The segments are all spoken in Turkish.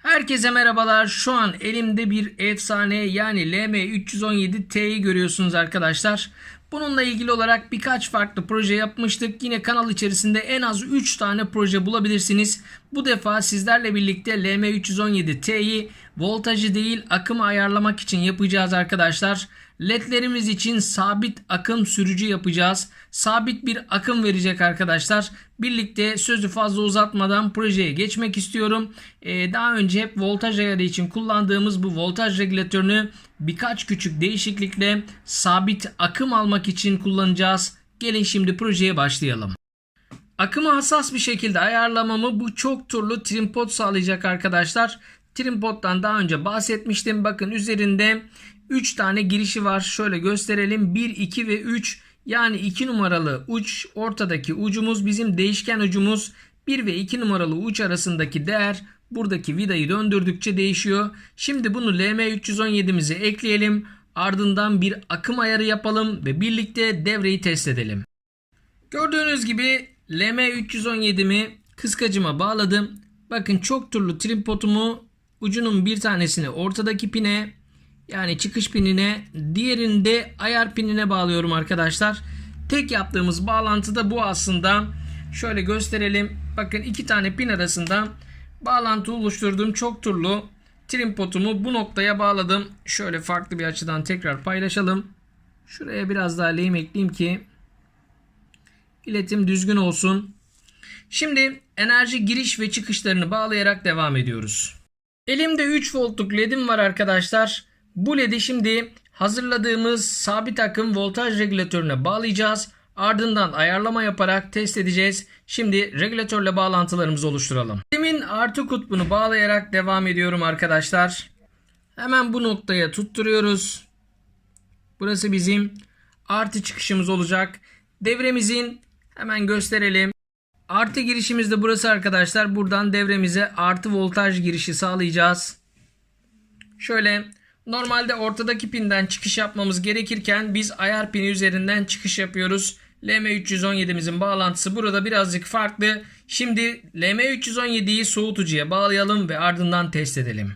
Herkese merhabalar. Şu an elimde bir efsane yani LM317T'yi görüyorsunuz arkadaşlar. Bununla ilgili olarak birkaç farklı proje yapmıştık. Yine kanal içerisinde en az 3 tane proje bulabilirsiniz. Bu defa sizlerle birlikte LM317T'yi voltajı değil akımı ayarlamak için yapacağız arkadaşlar. LED'lerimiz için sabit akım sürücü yapacağız. Sabit bir akım verecek arkadaşlar. Birlikte sözü fazla uzatmadan projeye geçmek istiyorum. Daha önce hep voltaj ayarı için kullandığımız bu voltaj regülatörünü birkaç küçük değişiklikle sabit akım almak için kullanacağız. Gelin şimdi projeye başlayalım. Akımı hassas bir şekilde ayarlamamı bu çok turlu trim sağlayacak arkadaşlar. Trim daha önce bahsetmiştim. Bakın üzerinde 3 tane girişi var. Şöyle gösterelim. 1, 2 ve 3. Yani 2 numaralı uç, ortadaki ucumuz bizim değişken ucumuz. 1 ve 2 numaralı uç arasındaki değer buradaki vidayı döndürdükçe değişiyor. Şimdi bunu LM317'mize ekleyelim. Ardından bir akım ayarı yapalım ve birlikte devreyi test edelim. Gördüğünüz gibi LM317'mi kıskacıma bağladım. Bakın çok turlu trim ucunun bir tanesini ortadaki pine, yani çıkış pinine, diğerini de ayar pinine bağlıyorum arkadaşlar. Tek yaptığımız bağlantı da bu aslında. Şöyle gösterelim. Bakın iki tane pin arasında bağlantı oluşturduğum çok turlu trim bu noktaya bağladım. Şöyle farklı bir açıdan tekrar paylaşalım. Şuraya biraz daha lehim ekleyeyim ki iletim düzgün olsun. Şimdi enerji giriş ve çıkışlarını bağlayarak devam ediyoruz. Elimde 3 voltluk ledim var arkadaşlar. Bu ledi şimdi hazırladığımız sabit akım voltaj regülatörüne bağlayacağız. Ardından ayarlama yaparak test edeceğiz. Şimdi regülatörle bağlantılarımızı oluşturalım. Ledimin artı kutbunu bağlayarak devam ediyorum arkadaşlar. Hemen bu noktaya tutturuyoruz. Burası bizim artı çıkışımız olacak. Devremizin hemen gösterelim. Artı girişimiz de burası arkadaşlar. Buradan devremize artı voltaj girişi sağlayacağız. Şöyle normalde ortadaki pinden çıkış yapmamız gerekirken biz ayar pini üzerinden çıkış yapıyoruz. LM317'mizin bağlantısı burada birazcık farklı. Şimdi LM317'yi soğutucuya bağlayalım ve ardından test edelim.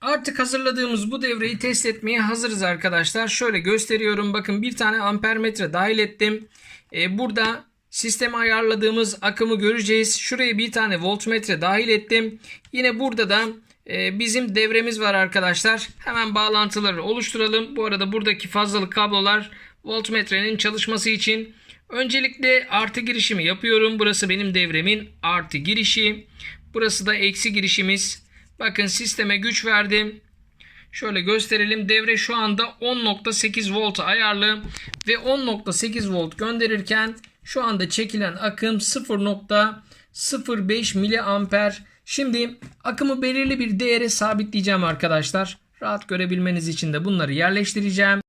Artık hazırladığımız bu devreyi test etmeye hazırız arkadaşlar. Şöyle gösteriyorum. Bakın bir tane ampermetre dahil ettim. Burada sisteme ayarladığımız akımı göreceğiz. Şuraya bir tane voltmetre dahil ettim. Yine burada da bizim devremiz var arkadaşlar. Hemen bağlantıları oluşturalım. Bu arada buradaki fazlalık kablolar voltmetrenin çalışması için. Öncelikle artı girişimi yapıyorum. Burası benim devremin artı girişi. Burası da eksi girişimiz. Bakın sisteme güç verdim. Şöyle gösterelim. Devre şu anda 10.8 volt ayarlı ve 10.8 volt gönderirken şu anda çekilen akım 0.05 miliamper. Şimdi akımı belirli bir değere sabitleyeceğim arkadaşlar. Rahat görebilmeniz için de bunları yerleştireceğim.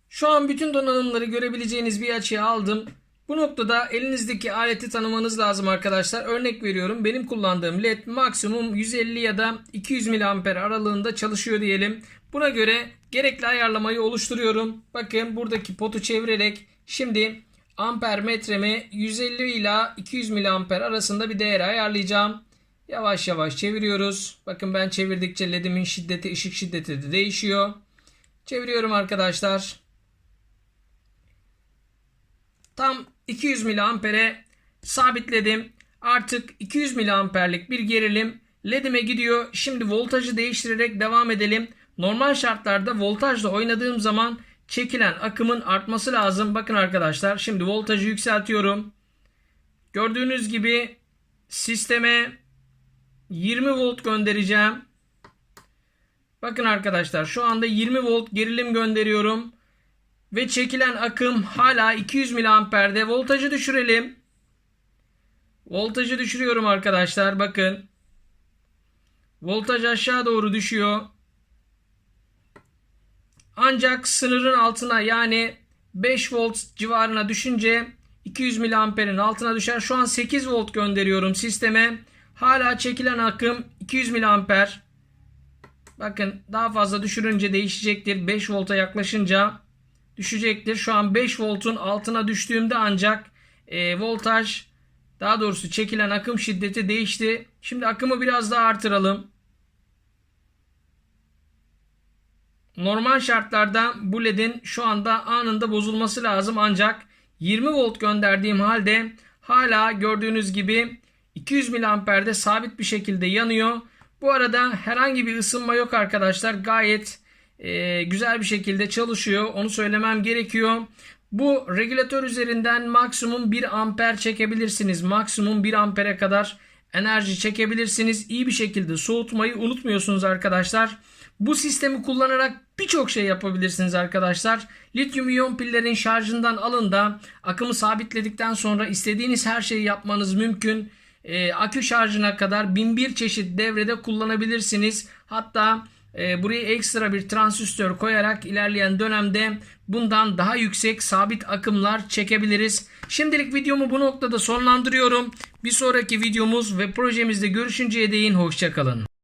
Şu an bütün donanımları görebileceğiniz bir açıya aldım. Bu noktada elinizdeki aleti tanımanız lazım arkadaşlar. Örnek veriyorum, benim kullandığım led maksimum 150 ya da 200 miliamper aralığında çalışıyor diyelim. Buna göre gerekli ayarlamayı oluşturuyorum. Bakın buradaki potu çevirerek şimdi amper metreme 150 ila 200 miliamper arasında bir değer ayarlayacağım. Yavaş yavaş çeviriyoruz. Bakın ben çevirdikçe ledimin şiddeti, ışık şiddeti de değişiyor. Çeviriyorum arkadaşlar. Tam 200 miliampere sabitledim. Artık 200 miliamperlik bir gerilim ledime gidiyor. Şimdi voltajı değiştirerek devam edelim. Normal şartlarda voltajla oynadığım zaman çekilen akımın artması lazım. Bakın arkadaşlar, şimdi voltajı yükseltiyorum. Gördüğünüz gibi sisteme 20 volt göndereceğim. Bakın arkadaşlar, şu anda 20 volt gerilim gönderiyorum. Ve çekilen akım hala 200 miliamperde. Voltajı düşürelim. Voltajı düşürüyorum arkadaşlar. Bakın. Voltaj aşağı doğru düşüyor. Ancak sınırın altına, yani 5 volt civarına düşünce 200 miliamperin altına düşer. Şu an 8 volt gönderiyorum sisteme. Hala çekilen akım 200 miliamper. Bakın daha fazla düşürünce değişecektir. 5 volta yaklaşınca düşecektir. Şu an 5 voltun altına düştüğümde ancak voltaj, daha doğrusu çekilen akım şiddeti değişti. Şimdi akımı biraz daha artıralım. Normal şartlarda bu ledin şu anda anında bozulması lazım, ancak 20 volt gönderdiğim halde hala gördüğünüz gibi 200 miliamperde sabit bir şekilde yanıyor. Bu arada herhangi bir ısınma yok arkadaşlar. Gayet güzel bir şekilde çalışıyor. Onu söylemem gerekiyor. Bu regülatör üzerinden maksimum 1 amper çekebilirsiniz. Maksimum 1 ampere kadar enerji çekebilirsiniz. İyi bir şekilde soğutmayı unutmuyorsunuz arkadaşlar. Bu sistemi kullanarak birçok şey yapabilirsiniz arkadaşlar. Lityum iyon pillerin şarjından alın da akımı sabitledikten sonra istediğiniz her şeyi yapmanız mümkün. Akü şarjına kadar 1001 çeşit devrede kullanabilirsiniz. Hatta buraya ekstra bir transistör koyarak ilerleyen dönemde bundan daha yüksek sabit akımlar çekebiliriz. Şimdilik videomu bu noktada sonlandırıyorum. Bir sonraki videomuz ve projemizde görüşünceye değin hoşça kalın.